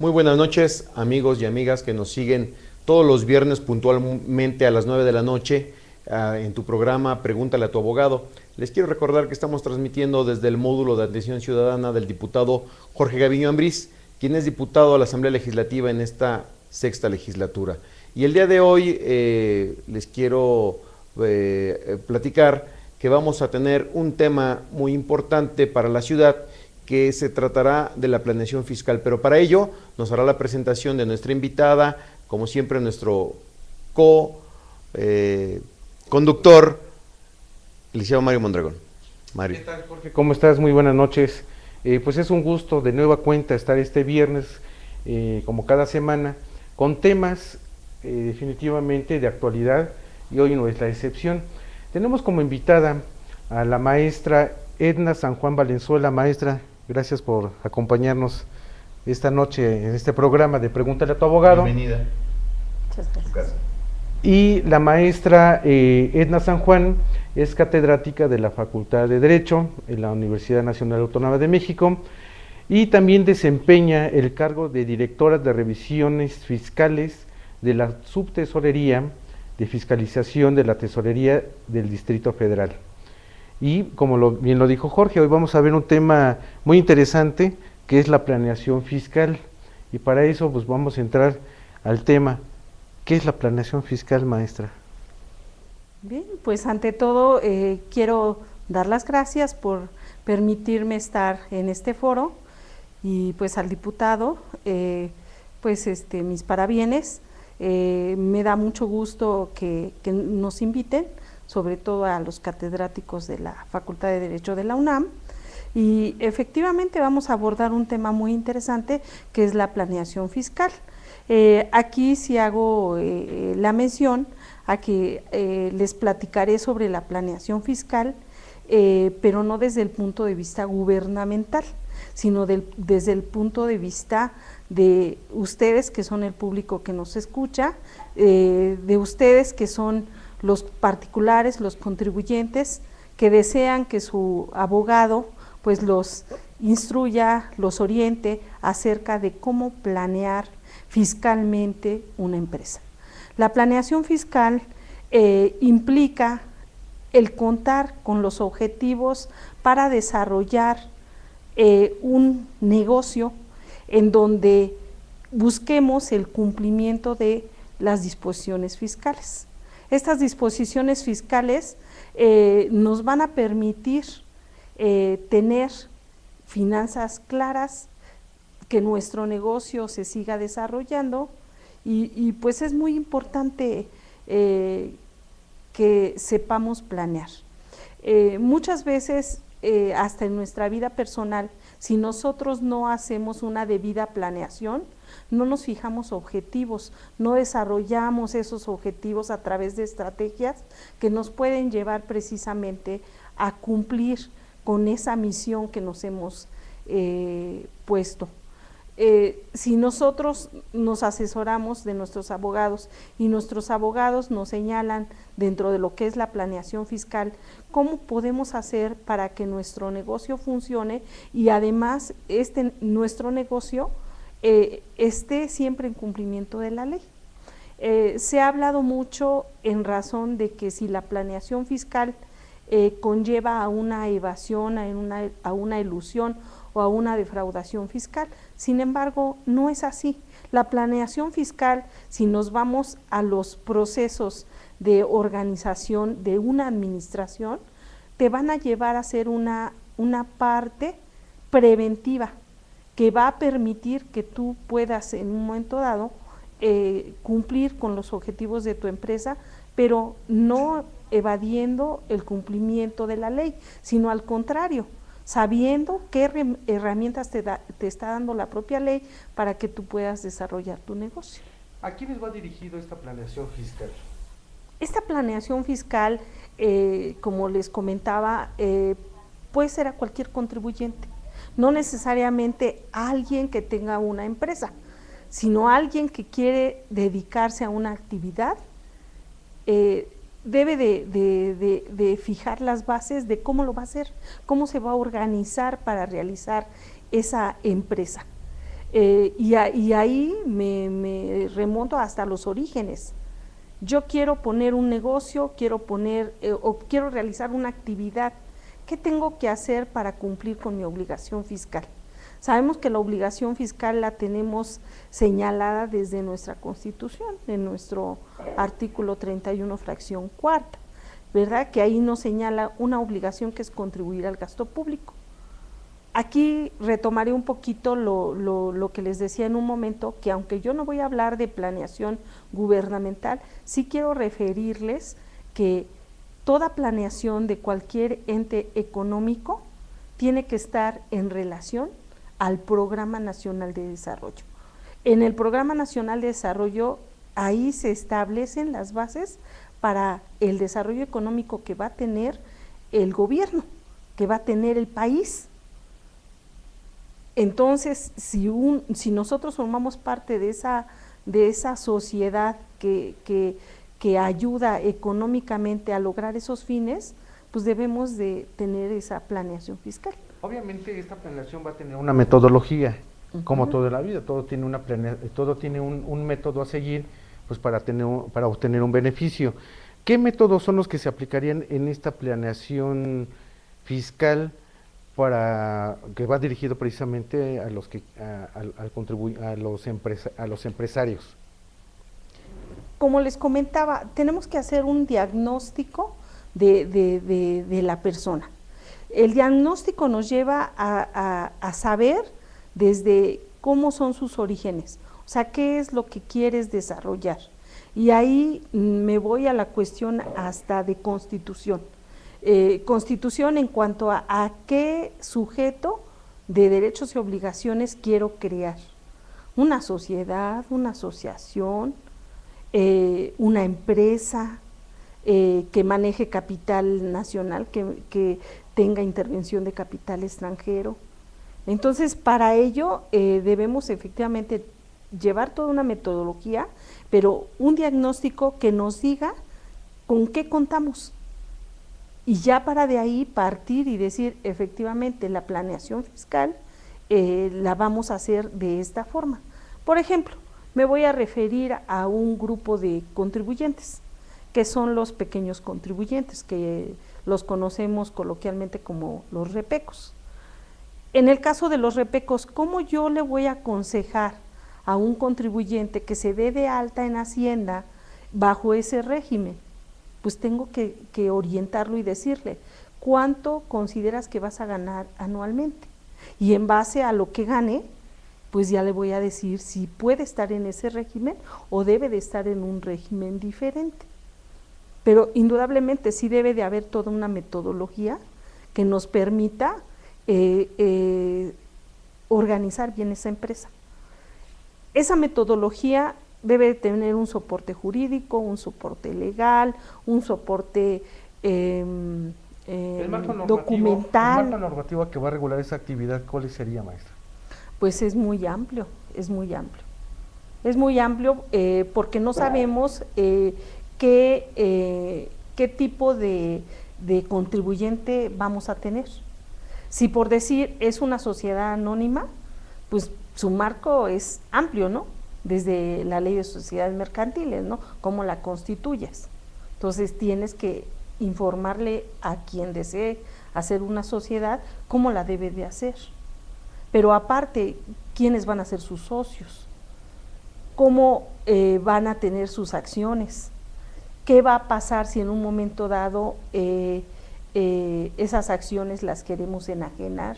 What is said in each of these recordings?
Muy buenas noches, amigos y amigas que nos siguen todos los viernes puntualmente a las 9 de la noche en tu programa Pregúntale a tu abogado. Les quiero recordar que estamos transmitiendo desde el módulo de atención ciudadana del diputado Jorge Gaviño Ambriz, quien es diputado a la Asamblea Legislativa en esta sexta legislatura. Y el día de hoy les quiero platicar que vamos a tener un tema muy importante para la ciudad, que se tratará de la planeación fiscal, pero para ello nos hará la presentación de nuestra invitada, como siempre nuestro conductor, el licenciado Mario Mondragón. Mario. ¿Qué tal, Jorge? ¿Cómo estás? Muy buenas noches. Pues es un gusto de nueva cuenta estar este viernes, como cada semana, con temas definitivamente de actualidad, y hoy no es la excepción. Tenemos como invitada a la maestra Edna San Juan Valenzuela. Maestra, gracias por acompañarnos esta noche en este programa de Pregúntale a tu abogado. Bienvenida. Muchas gracias. Y la maestra Edna San Juan es catedrática de la Facultad de Derecho en la Universidad Nacional Autónoma de México y también desempeña el cargo de directora de revisiones fiscales de la Subtesorería de Fiscalización de la Tesorería del Distrito Federal. Y como bien lo dijo Jorge, hoy vamos a ver un tema muy interesante, que es la planeación fiscal. Y para eso pues vamos a entrar al tema. ¿Qué es la planeación fiscal, maestra? Bien, pues ante todo quiero dar las gracias por permitirme estar en este foro y pues al diputado, mis parabienes. Me da mucho gusto que nos inviten, sobre todo a los catedráticos de la Facultad de Derecho de la UNAM, y efectivamente vamos a abordar un tema muy interesante que es la planeación fiscal. Aquí sí hago la mención a que les platicaré sobre la planeación fiscal, pero no desde el punto de vista gubernamental, sino desde el punto de vista de ustedes, que son el público que nos escucha, de ustedes que son los particulares, los contribuyentes, que desean que su abogado pues los instruya, los oriente acerca de cómo planear fiscalmente una empresa. La planeación fiscal implica el contar con los objetivos para desarrollar un negocio en donde busquemos el cumplimiento de las disposiciones fiscales. Estas disposiciones fiscales nos van a permitir tener finanzas claras, que nuestro negocio se siga desarrollando y pues es muy importante que sepamos planear. Muchas veces, hasta en nuestra vida personal, si nosotros no hacemos una debida planeación, no nos fijamos objetivos, no desarrollamos esos objetivos a través de estrategias que nos pueden llevar precisamente a cumplir con esa misión que nos hemos puesto. Si nosotros nos asesoramos de nuestros abogados y nuestros abogados nos señalan dentro de lo que es la planeación fiscal, cómo podemos hacer para que nuestro negocio funcione y además nuestro negocio esté siempre en cumplimiento de la ley. Se ha hablado mucho en razón de que si la planeación fiscal conlleva a una evasión, a una elusión o a una defraudación fiscal. Sin embargo, no es así. La planeación fiscal, si nos vamos a los procesos de organización de una administración, te van a llevar a ser una parte preventiva que va a permitir que tú puedas en un momento dado cumplir con los objetivos de tu empresa, pero no evadiendo el cumplimiento de la ley, sino al contrario, sabiendo qué herramientas te está dando la propia ley para que tú puedas desarrollar tu negocio. ¿A quiénes va dirigido esta planeación fiscal? Esta planeación fiscal, como les comentaba, puede ser a cualquier contribuyente, no necesariamente a alguien que tenga una empresa, sino a alguien que quiere dedicarse a una actividad, debe de fijar las bases de cómo lo va a hacer, cómo se va a organizar para realizar esa empresa. Y ahí me remonto hasta los orígenes. Yo quiero poner un negocio, quiero realizar una actividad. ¿Qué tengo que hacer para cumplir con mi obligación fiscal? Sabemos que la obligación fiscal la tenemos señalada desde nuestra Constitución, en nuestro artículo 31, fracción cuarta, ¿verdad? Que ahí nos señala una obligación que es contribuir al gasto público. Aquí retomaré un poquito lo que les decía en un momento, que aunque yo no voy a hablar de planeación gubernamental, sí quiero referirles que toda planeación de cualquier ente económico tiene que estar en relación al Programa Nacional de Desarrollo. En el Programa Nacional de Desarrollo, ahí se establecen las bases para el desarrollo económico que va a tener el gobierno, que va a tener el país. Entonces, si nosotros formamos parte de esa sociedad que ayuda económicamente a lograr esos fines, pues debemos de tener esa planeación fiscal. Obviamente esta planeación va a tener una metodología, como toda la vida, todo tiene un método a seguir, pues para obtener un beneficio. ¿Qué métodos son los que se aplicarían en esta planeación fiscal que va dirigido precisamente a los empresarios? Como les comentaba, tenemos que hacer un diagnóstico de la persona. El diagnóstico nos lleva a saber desde cómo son sus orígenes, o sea, qué es lo que quieres desarrollar. Y ahí me voy a la cuestión hasta de constitución. Constitución en cuanto a qué sujeto de derechos y obligaciones quiero crear. Una sociedad, una asociación, una empresa que maneje capital nacional, que tenga intervención de capital extranjero. Entonces, para ello debemos efectivamente llevar toda una metodología, pero un diagnóstico que nos diga con qué contamos. Y ya para de ahí partir y decir, efectivamente, la planeación fiscal la vamos a hacer de esta forma. Por ejemplo, me voy a referir a un grupo de contribuyentes, que son los pequeños contribuyentes, que los conocemos coloquialmente como los repecos. En el caso de los repecos, ¿cómo yo le voy a aconsejar a un contribuyente que se dé de alta en Hacienda bajo ese régimen? Pues tengo que orientarlo y decirle, ¿cuánto consideras que vas a ganar anualmente? Y en base a lo que gane, pues ya le voy a decir si puede estar en ese régimen o debe de estar en un régimen diferente. Pero indudablemente sí debe de haber toda una metodología que nos permita organizar bien esa empresa. Esa metodología debe tener un soporte jurídico, un soporte legal, un soporte documental. ¿El marco normativo que va a regular esa actividad cuál sería, maestra? Pues es muy amplio, es muy amplio. Es muy amplio porque no sabemos qué tipo de contribuyente vamos a tener. Si por decir es una sociedad anónima, pues su marco es amplio, ¿no? Desde la ley de sociedades mercantiles, ¿no? Cómo la constituyes. Entonces tienes que informarle a quien desee hacer una sociedad cómo la debe de hacer. Pero aparte, ¿quiénes van a ser sus socios? ¿Cómo van a tener sus acciones? ¿Qué va a pasar si en un momento dado esas acciones las queremos enajenar?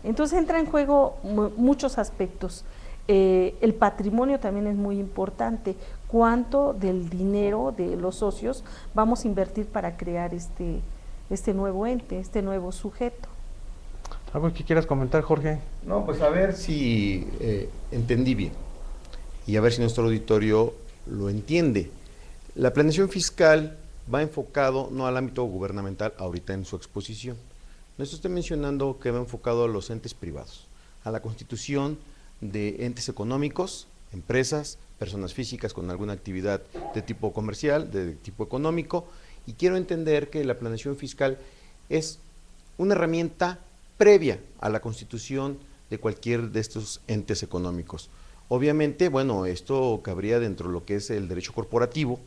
Entonces entra en juego muchos aspectos. El patrimonio también es muy importante. ¿Cuánto del dinero de los socios vamos a invertir para crear este nuevo ente, este nuevo sujeto? ¿Algo que quieras comentar, Jorge? No, pues a ver si entendí bien y a ver si nuestro auditorio lo entiende. La planeación fiscal va enfocado no al ámbito gubernamental ahorita en su exposición. No estoy mencionando que va enfocado a los entes privados, a la constitución de entes económicos, empresas, personas físicas con alguna actividad de tipo comercial, de tipo económico, y quiero entender que la planeación fiscal es una herramienta previa a la constitución de cualquier de estos entes económicos. Obviamente, bueno, esto cabría dentro de lo que es el derecho corporativo.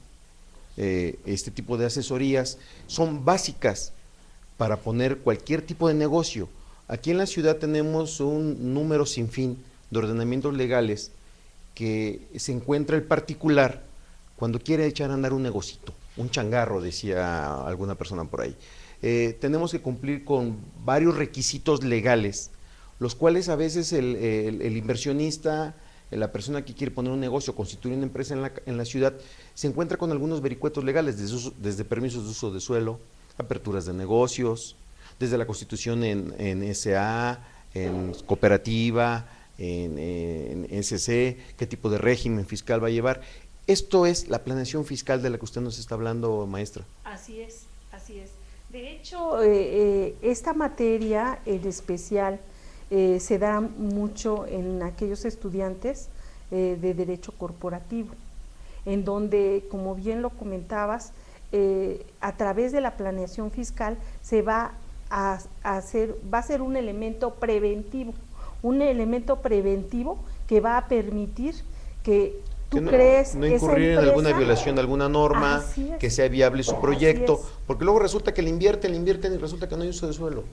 Este tipo de asesorías son básicas para poner cualquier tipo de negocio. Aquí en la ciudad tenemos un número sin fin de ordenamientos legales que se encuentra el particular cuando quiere echar a andar un negocito, un changarro, decía alguna persona por ahí. Tenemos que cumplir con varios requisitos legales, los cuales a veces el inversionista, la persona que quiere poner un negocio, constituir una empresa en la ciudad, se encuentra con algunos vericuetos legales, desde permisos de uso de suelo, aperturas de negocios, desde la constitución en SA, en cooperativa, en SC, qué tipo de régimen fiscal va a llevar. Esto es la planeación fiscal de la que usted nos está hablando, maestra. Así es, así es. De hecho, esta materia en especial se da mucho en aquellos estudiantes de derecho corporativo, en donde, como bien lo comentabas, a través de la planeación fiscal se va a ser un elemento preventivo que va a permitir que tú crees no incurrir en alguna violación de alguna norma, que sea viable su proyecto, porque luego resulta que le invierten y resulta que no hay uso de suelo.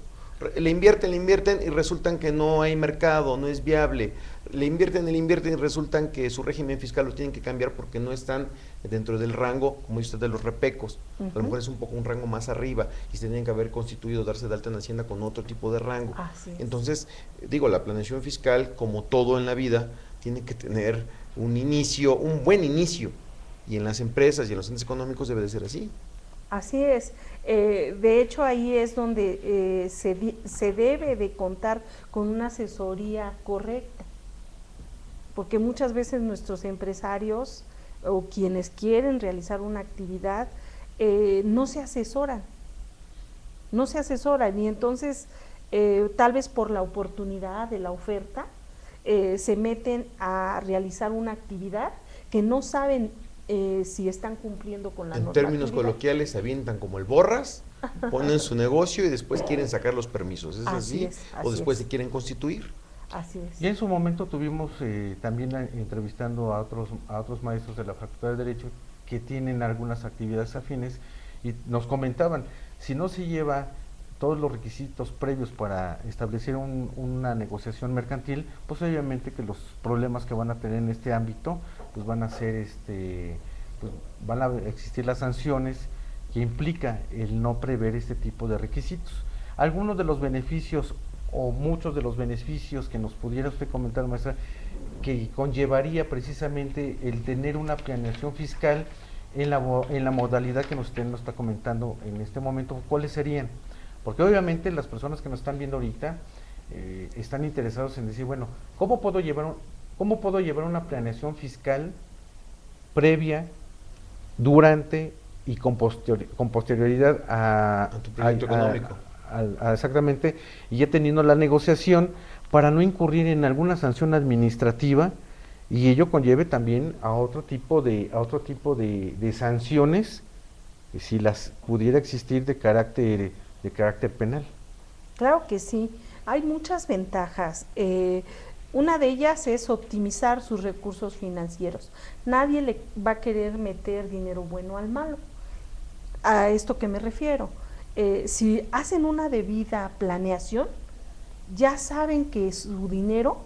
Le invierten y resultan que no hay mercado, no es viable. Le invierten y resultan que su régimen fiscal lo tienen que cambiar porque no están dentro del rango, como dice usted, de los repecos. A lo mejor es un poco un rango más arriba y se tienen que haber constituido, darse de alta en Hacienda con otro tipo de rango. Entonces, digo, la planeación fiscal, como todo en la vida, tiene que tener un inicio, un buen inicio. Y en las empresas y en los entes económicos debe de ser así. Así es. De hecho, ahí es donde se debe de contar con una asesoría correcta, porque muchas veces nuestros empresarios o quienes quieren realizar una actividad no se asesoran y entonces tal vez por la oportunidad de la oferta se meten a realizar una actividad que no saben si están cumpliendo con la normatividad. En términos coloquiales, se avientan como el borras, ponen su negocio y después quieren sacar los permisos. ¿Es así? ¿O después se quieren constituir? Así es. Y en su momento tuvimos también entrevistando a otros maestros de la Facultad de Derecho que tienen algunas actividades afines y nos comentaban, si no se lleva todos los requisitos previos para establecer una negociación mercantil, pues obviamente que los problemas que van a tener en este ámbito, pues van a ser pues van a existir las sanciones que implica el no prever este tipo de requisitos. Algunos de los beneficios o muchos de los beneficios que nos pudiera usted comentar, maestra, que conllevaría precisamente el tener una planeación fiscal en la modalidad que usted nos está comentando en este momento, ¿cuáles serían? Porque obviamente las personas que nos están viendo ahorita están interesados en decir, bueno, ¿cómo puedo llevar una planeación fiscal previa, durante y con posterioridad a tu proyecto económico? Exactamente, y ya teniendo la negociación para no incurrir en alguna sanción administrativa y ello conlleve también a otro tipo de sanciones, si las pudiera existir de carácter penal. Claro que sí, hay muchas ventajas. Una de ellas es optimizar sus recursos financieros. Nadie le va a querer meter dinero bueno al malo. ¿A esto que me refiero? Si hacen una debida planeación, ya saben que su dinero,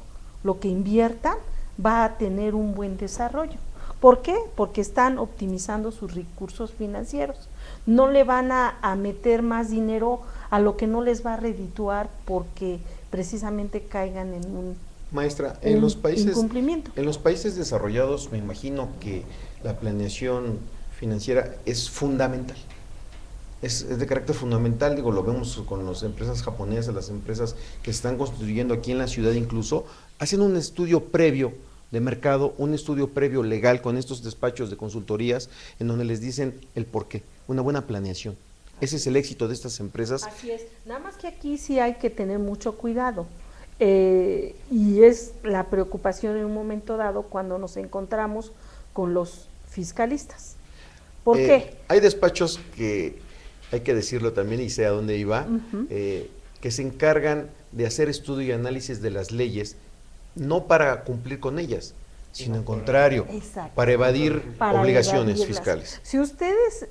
lo que inviertan, va a tener un buen desarrollo. ¿Por qué? Porque están optimizando sus recursos financieros. No le van a meter más dinero a lo que no les va a redituar porque precisamente caigan en un Maestra, en los incumplimiento. En los países desarrollados me imagino que la planeación financiera es fundamental. Es de carácter fundamental, digo, lo vemos con las empresas japonesas, las empresas que se están constituyendo aquí en la ciudad incluso, hacen un estudio previo de mercado, un estudio previo legal con estos despachos de consultorías en donde les dicen el porqué, una buena planeación. Ese es el éxito de estas empresas. Así es, nada más que aquí sí hay que tener mucho cuidado y es la preocupación en un momento dado cuando nos encontramos con los fiscalistas. ¿Por qué? Hay despachos que, hay que decirlo también y sé a dónde iba, que se encargan de hacer estudio y análisis de las leyes, no para cumplir con ellas, sino en contrario, Exacto. para evadir obligaciones fiscales. Si ustedes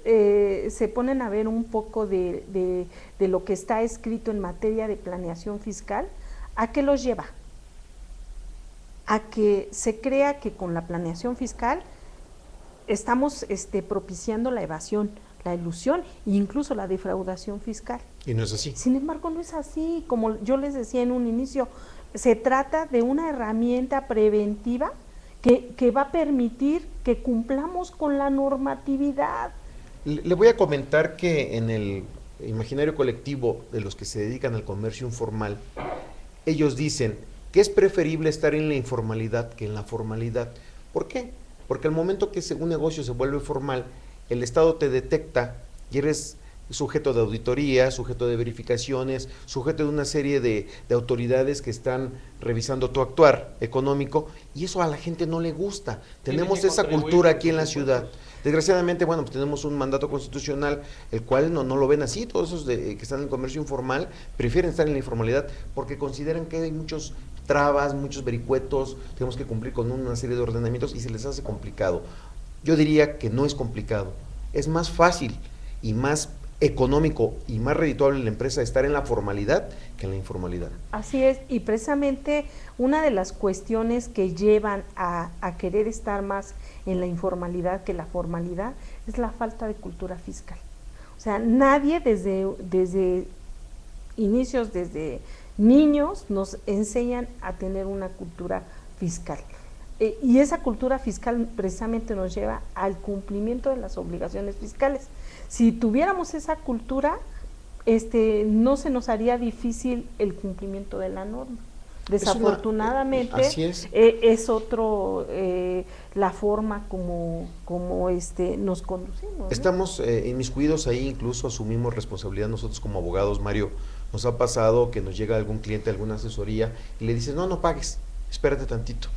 se ponen a ver un poco de lo que está escrito en materia de planeación fiscal, ¿a qué los lleva? A que se crea que con la planeación fiscal estamos propiciando la evasión, la elusión e incluso la defraudación fiscal. Y no es así. Sin embargo, no es así. Como yo les decía en un inicio, se trata de una herramienta preventiva que va a permitir que cumplamos con la normatividad. Le voy a comentar que en el imaginario colectivo de los que se dedican al comercio informal, ellos dicen que es preferible estar en la informalidad que en la formalidad. ¿Por qué? Porque al momento que un negocio se vuelve formal, el Estado te detecta y eres sujeto de auditoría, sujeto de verificaciones, sujeto de una serie de autoridades que están revisando tu actuar económico, y eso a la gente no le gusta. Tenemos esa cultura aquí en la ciudad. Desgraciadamente, bueno, pues tenemos un mandato constitucional, el cual no lo ven así. Todos esos que están en el comercio informal prefieren estar en la informalidad porque consideran que hay muchos trabas, muchos vericuetos, tenemos que cumplir con una serie de ordenamientos y se les hace complicado. Yo diría que no es complicado, es más fácil y más económico y más redituable la empresa estar en la formalidad que en la informalidad. Así es, y precisamente una de las cuestiones que llevan a querer estar más en la informalidad que la formalidad es la falta de cultura fiscal. O sea, nadie desde inicios, desde niños, nos enseñan a tener una cultura fiscal. Y esa cultura fiscal precisamente nos lleva al cumplimiento de las obligaciones fiscales. Si tuviéramos esa cultura, no se nos haría difícil el cumplimiento de la norma. Desafortunadamente, es otro la forma como nos conducimos, ¿no? Estamos inmiscuidos ahí, incluso asumimos responsabilidad nosotros como abogados. Mario, nos ha pasado que nos llega algún cliente, alguna asesoría, y le dices, no pagues, espérate tantito.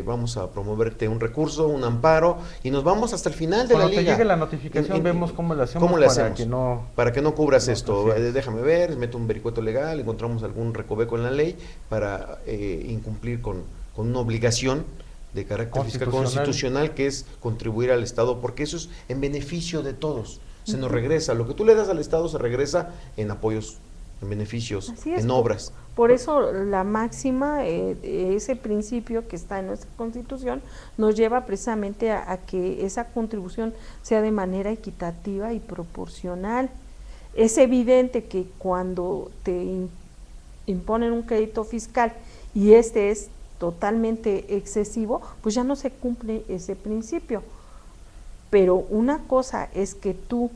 Vamos a promoverte un recurso, un amparo, y nos vamos hasta el final de la liga. Cuando te llegue la notificación vemos cómo le hacemos, para que no cubras esto. Déjame ver, meto un vericueto legal, encontramos algún recoveco en la ley para incumplir con una obligación de carácter fiscal constitucional, que es contribuir al Estado, porque eso es en beneficio de todos. Se nos regresa, lo que tú le das al Estado se regresa en apoyos, en beneficios, en obras. Por eso la máxima, ese principio que está en nuestra Constitución, nos lleva precisamente a que esa contribución sea de manera equitativa y proporcional. Es evidente que cuando te imponen un crédito fiscal y es totalmente excesivo, pues ya no se cumple ese principio. Pero una cosa es que tú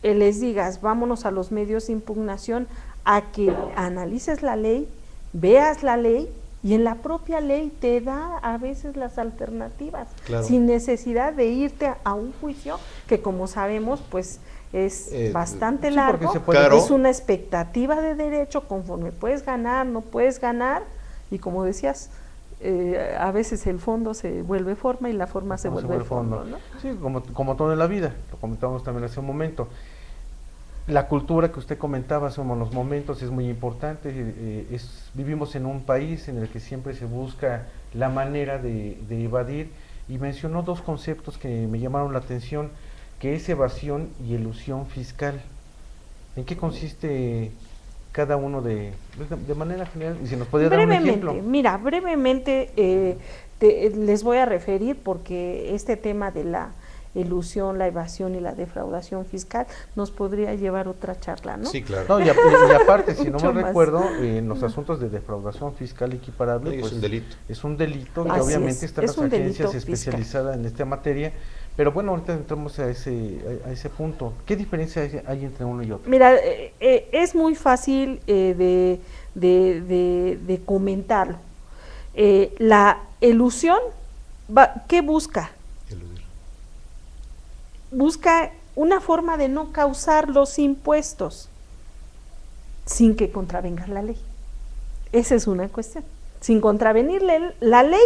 les digas, vámonos a los medios de impugnación, a que analices la ley, veas la ley, y en la propia ley te da a veces las alternativas, claro, sin necesidad de irte a un juicio que, como sabemos, pues es bastante largo, es una expectativa de derecho conforme puedes ganar, no puedes ganar, y como decías, a veces el fondo se vuelve forma y la forma se vuelve fondo, ¿no? Sí, como todo en la vida, lo comentábamos también hace un momento. La cultura que usted comentaba hace unos momentos es muy importante. Vivimos en un país en el que siempre se busca la manera de evadir, y mencionó dos conceptos que me llamaron la atención, que es evasión y elusión fiscal. ¿En qué consiste cada uno de manera general? Y si nos podría dar un ejemplo. Mira, brevemente les voy a referir, porque este tema de la elusión, la evasión y la defraudación fiscal nos podría llevar otra charla, ¿no? Sí, claro. No, y aparte, si no me recuerdo, en los asuntos de defraudación fiscal equiparable, pues, es un delito que obviamente están las agencias especializadas en esta materia. Pero bueno, ahorita entramos a ese punto. ¿Qué diferencia hay entre uno y otro? Mira, es muy fácil de comentarlo. La elusión, ¿qué busca? Busca una forma de no causar los impuestos sin que contravenga la ley. Esa es una cuestión. Sin contravenir la ley,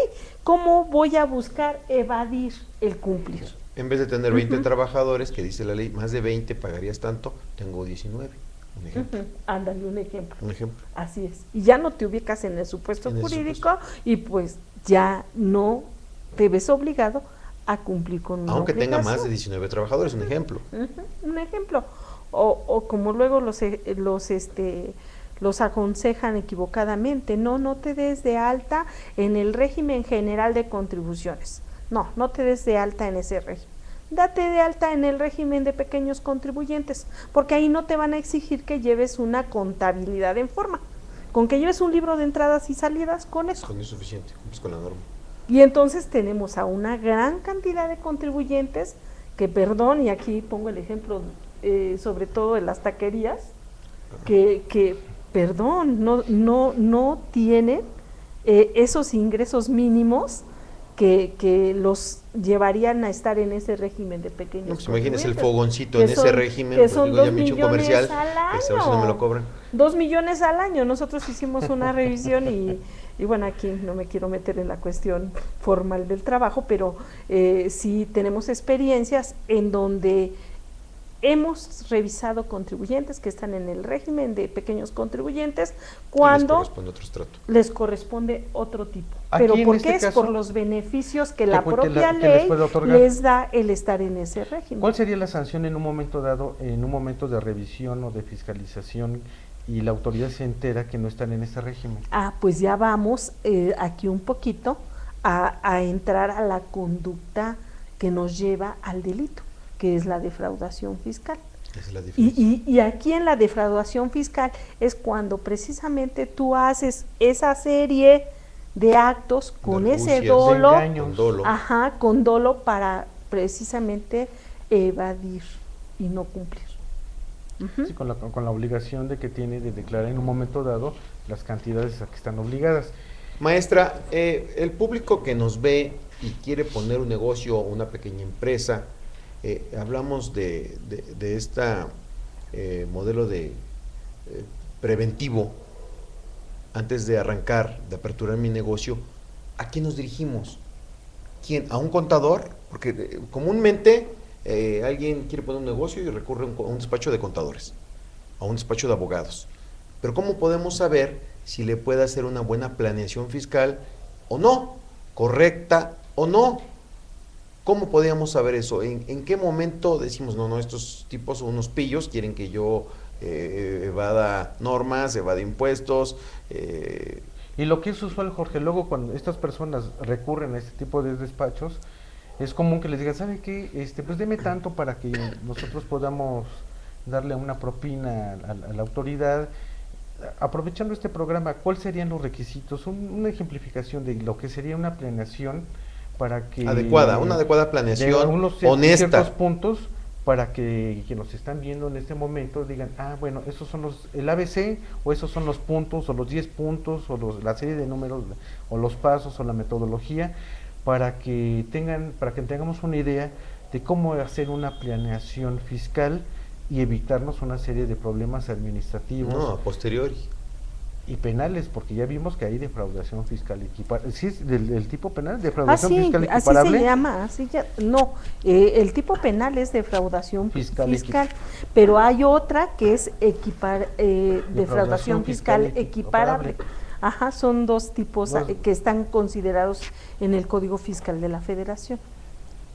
¿cómo voy a buscar evadir el cumplir? En vez de tener 20 trabajadores, que dice la ley, más de 20 pagarías tanto, tengo 19. Un ejemplo. Ándale, un ejemplo. Un ejemplo. Así es. Y ya no te ubicas en el supuesto En el jurídico supuesto. y pues ya no te ves obligado a cumplir con una Aunque tenga más de obligación. 19 trabajadores, un ejemplo. Un ejemplo. O como luego los aconsejan equivocadamente, no te des de alta en el régimen general de contribuciones. No te des de alta en ese régimen. Date de alta en el régimen de pequeños contribuyentes, porque ahí no te van a exigir que lleves una contabilidad en forma. Con que lleves un libro de entradas y salidas, con eso. Con eso es suficiente, cumples con la norma. Y entonces tenemos a una gran cantidad de contribuyentes que, perdón, y aquí pongo el ejemplo sobre todo de las taquerías, que perdón, no tienen esos ingresos mínimos que los llevarían a estar en ese régimen de pequeños No, pues imagínese el contribuyentes, fogoncito que en ese son- régimen, que pues son digo, ya 2 me he hecho un millones comercial, al a ver si no me lo cobran. 2 millones al año. Nosotros hicimos una revisión y bueno, aquí no me quiero meter en la cuestión formal del trabajo, pero sí tenemos experiencias en donde hemos revisado contribuyentes que están en el régimen de pequeños contribuyentes Y les cuando corresponde otro estrato. les corresponde otro tipo. Aquí, Pero en ¿por este qué? Es caso, por los beneficios que que la pu- que propia la- que les ley puede otorgar. les da el estar en ese régimen. ¿Cuál sería la sanción en un momento dado, en un momento de revisión o de fiscalización y la autoridad se entera que no están en ese régimen? Pues ya vamos aquí un poquito a entrar a la conducta que nos lleva al delito, que es la defraudación fiscal. Esa es la diferencia. Y aquí en la defraudación fiscal es cuando precisamente tú haces esa serie de actos con De ese argucias, dolo, de engaños. Con dolo. con dolo para precisamente evadir y no cumplir. Sí, con la obligación de que tiene de declarar en un momento dado las cantidades a que están obligadas. Maestra, el público que nos ve y quiere poner un negocio o una pequeña empresa, hablamos de esta modelo de preventivo antes de arrancar, de aperturar mi negocio. ¿A quién nos dirigimos? ¿Quién? ¿A un contador? Porque comúnmente alguien quiere poner un negocio y recurre a un despacho de contadores, a un despacho de abogados. Pero ¿cómo podemos saber si le puede hacer una buena planeación fiscal o no? ¿Correcta o no? ¿Cómo podríamos saber eso? ¿En qué momento decimos, no, estos tipos son unos pillos, quieren que yo evada normas, evada impuestos? Y lo que es usual, Jorge, luego cuando estas personas recurren a este tipo de despachos, es común que les digan, ¿sabe qué? Pues deme tanto para que nosotros podamos darle una propina a la autoridad. Aprovechando este programa, ¿cuáles serían los requisitos? Una ejemplificación de lo que sería una planeación para que... Una adecuada planeación, honesta. Ciertos puntos para que quienes nos están viendo en este momento digan, bueno, esos son el ABC, o esos son los puntos, o los 10 puntos, o la serie de números, o los pasos, o la metodología, para que tengamos una idea de cómo hacer una planeación fiscal y evitarnos una serie de problemas administrativos. No, a posteriori. Y penales, porque ya vimos que hay defraudación fiscal equiparable. ¿Sí es del tipo penal? ¿Defraudación fiscal equiparable? Así se llama, el tipo penal es defraudación fiscal, pero hay otra que es defraudación fiscal equiparable. Ajá, son dos tipos que están considerados en el Código Fiscal de la Federación.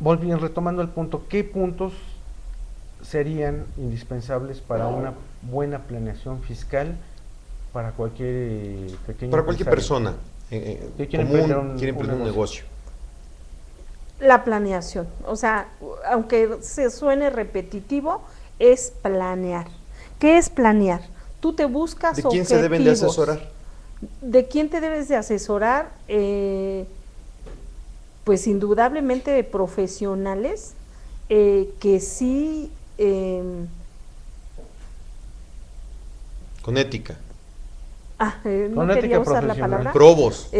Retomando el punto, ¿qué puntos serían indispensables para una buena planeación fiscal para cualquier pequeño para cualquier persona quiere emprender un negocio? La planeación, o sea, aunque se suene repetitivo, es planear. ¿Qué es planear? Tú te buscas ¿De quién se deben de asesorar? ¿De quién te debes de asesorar? Pues indudablemente de profesionales que sí... con ética. No quería usar la palabra. Probos.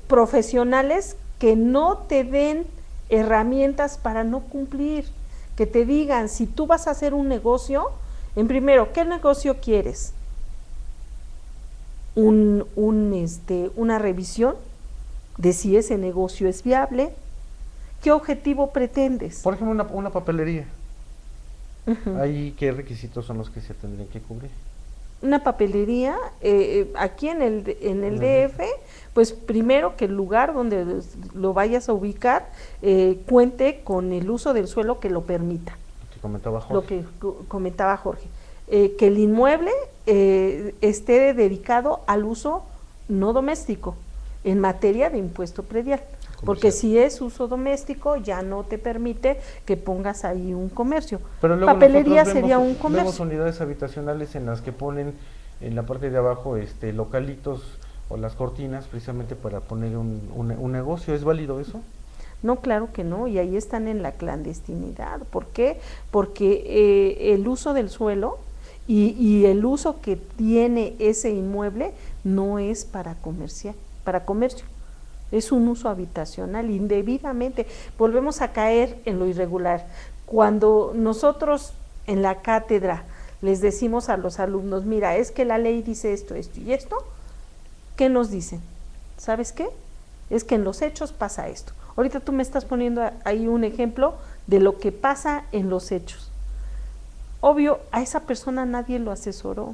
Profesionales que no te den herramientas para no cumplir, que te digan, si tú vas a hacer un negocio, en primero, ¿qué negocio quieres? Una revisión de si ese negocio es viable. ¿Qué objetivo pretendes? Por ejemplo, una papelería. ¿Ahí qué requisitos son los que se tendrían que cubrir? Una papelería, aquí en el DF, pues primero que el lugar donde lo vayas a ubicar cuente con el uso del suelo que lo permita. Lo que comentaba Jorge. Lo que comentaba Jorge. Que el inmueble esté dedicado al uso no doméstico en materia de impuesto predial. Porque si es uso doméstico, ya no te permite que pongas ahí un comercio. Pero luego papelería sería un comercio. Vemos unidades habitacionales en las que ponen en la parte de abajo localitos o las cortinas precisamente para poner un negocio. ¿Es válido eso? No, claro que no, y ahí están en la clandestinidad. ¿Por qué? Porque el uso del suelo y el uso que tiene ese inmueble no es para comercio. Es un uso habitacional indebidamente. Volvemos a caer en lo irregular. Cuando nosotros en la cátedra les decimos a los alumnos, mira, es que la ley dice esto, esto y esto, ¿qué nos dicen? ¿Sabes qué? Es que en los hechos pasa esto. Ahorita tú me estás poniendo ahí un ejemplo de lo que pasa en los hechos. Obvio, a esa persona nadie lo asesoró.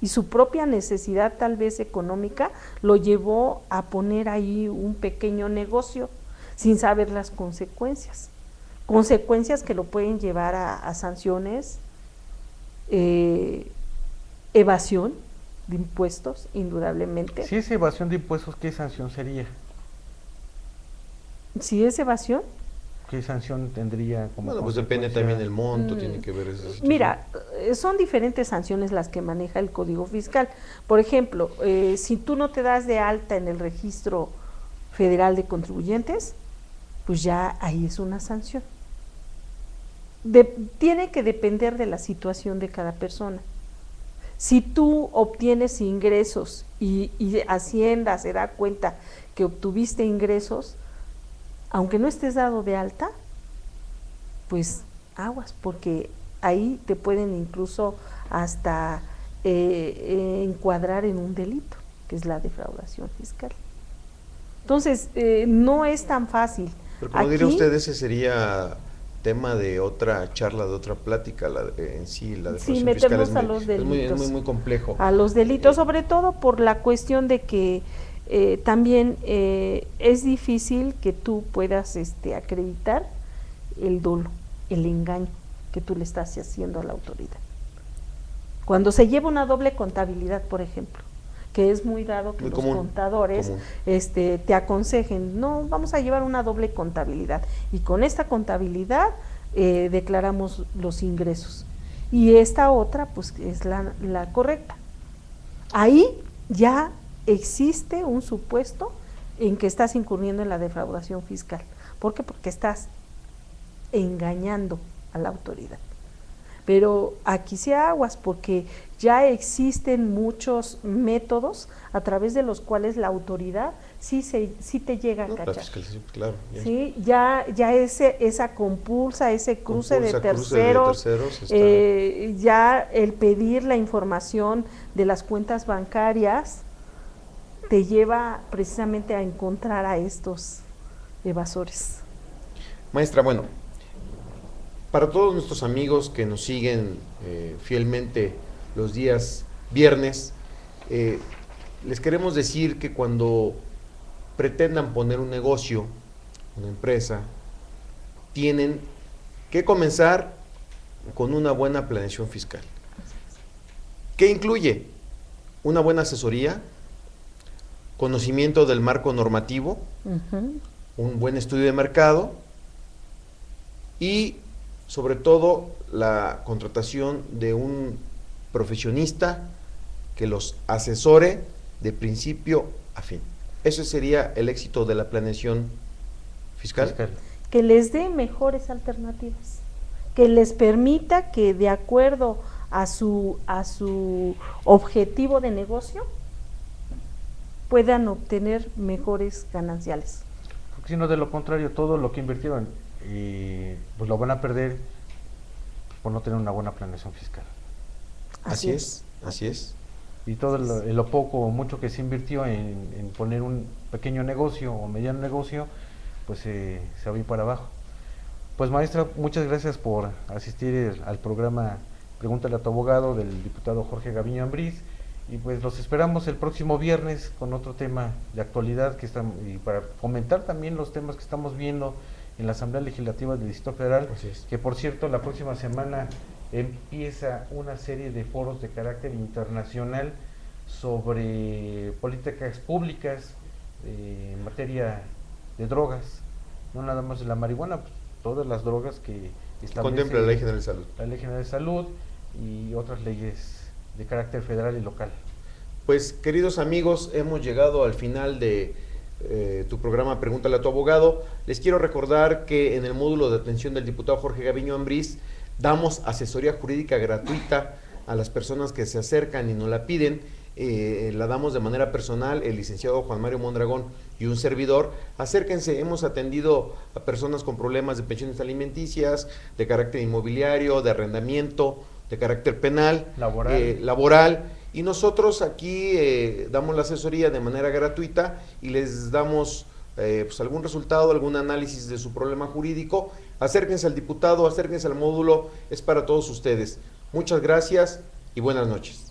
Y su propia necesidad, tal vez económica, lo llevó a poner ahí un pequeño negocio sin saber las consecuencias. Consecuencias que lo pueden llevar a sanciones, evasión de impuestos, indudablemente. Si es evasión de impuestos, ¿qué sanción sería? Si es evasión, ¿qué sanción tendría como Bueno, pues depende también del monto, tiene que ver eso. Mira, son diferentes sanciones las que maneja el Código Fiscal. Por ejemplo, si tú no te das de alta en el Registro Federal de Contribuyentes, pues ya ahí es una sanción. Tiene que depender de la situación de cada persona. Si tú obtienes ingresos y Hacienda se da cuenta que obtuviste ingresos, aunque no estés dado de alta, pues aguas, porque ahí te pueden incluso hasta encuadrar en un delito, que es la defraudación fiscal. Entonces, no es tan fácil. Pero como diría usted, ese sería tema de otra charla, de otra plática, en sí, la defraudación meternos fiscal a los delitos. Es muy complejo. A los delitos, sobre todo por la cuestión de que también es difícil que tú puedas acreditar el dolo, el engaño que tú le estás haciendo a la autoridad. Cuando se lleva una doble contabilidad, por ejemplo, que es muy dado que los contadores te aconsejen, no, vamos a llevar una doble contabilidad y con esta contabilidad declaramos los ingresos y esta otra pues es la correcta. Ahí ya existe un supuesto en que estás incurriendo en la defraudación fiscal. ¿Por qué? Porque estás engañando a la autoridad. Pero aquí sí aguas, porque ya existen muchos métodos a través de los cuales la autoridad sí te llega a cachar. Claro, sí, ya esa compulsa, ese cruce de terceros, ya el pedir la información de las cuentas bancarias te lleva precisamente a encontrar a estos evasores. Maestra, bueno, para todos nuestros amigos que nos siguen fielmente los días viernes, les queremos decir que cuando pretendan poner un negocio, una empresa, tienen que comenzar con una buena planeación fiscal. ¿Qué incluye? Una buena asesoría, conocimiento del marco normativo, un buen estudio de mercado y sobre todo la contratación de un profesionista que los asesore de principio a fin. Ese sería el éxito de la planeación fiscal. Que les dé mejores alternativas, que les permita que de acuerdo a su objetivo de negocio puedan obtener mejores gananciales. Porque si no, de lo contrario, todo lo que invirtieron pues lo van a perder por no tener una buena planeación fiscal. Así es. Y todo lo poco o mucho que se invirtió en poner un pequeño negocio o mediano negocio, pues se va a ir para abajo. Pues maestra, muchas gracias por asistir al programa Pregúntale a tu abogado del diputado Jorge Gaviño Ambriz, y pues los esperamos el próximo viernes con otro tema de actualidad y para comentar también los temas que estamos viendo en la Asamblea Legislativa del Distrito Federal, que por cierto la próxima semana empieza una serie de foros de carácter internacional sobre políticas públicas en materia de drogas, no nada más de la marihuana, pues, todas las drogas que contempla la Ley General de Salud. La Ley General de Salud y otras leyes de carácter federal y local. Pues queridos amigos, hemos llegado al final de tu programa Pregúntale a tu abogado. Les quiero recordar que en el módulo de atención del diputado Jorge Gaviño Ambriz damos asesoría jurídica gratuita a las personas que se acercan y nos la piden. La damos de manera personal, el licenciado Juan Mario Mondragón y un servidor. Acérquense, hemos atendido a personas con problemas de pensiones alimenticias, de carácter inmobiliario, de arrendamiento, de carácter penal, laboral, y nosotros aquí damos la asesoría de manera gratuita y les damos pues algún resultado, algún análisis de su problema jurídico. Acérquense al diputado, acérquense al módulo, es para todos ustedes. Muchas gracias y buenas noches.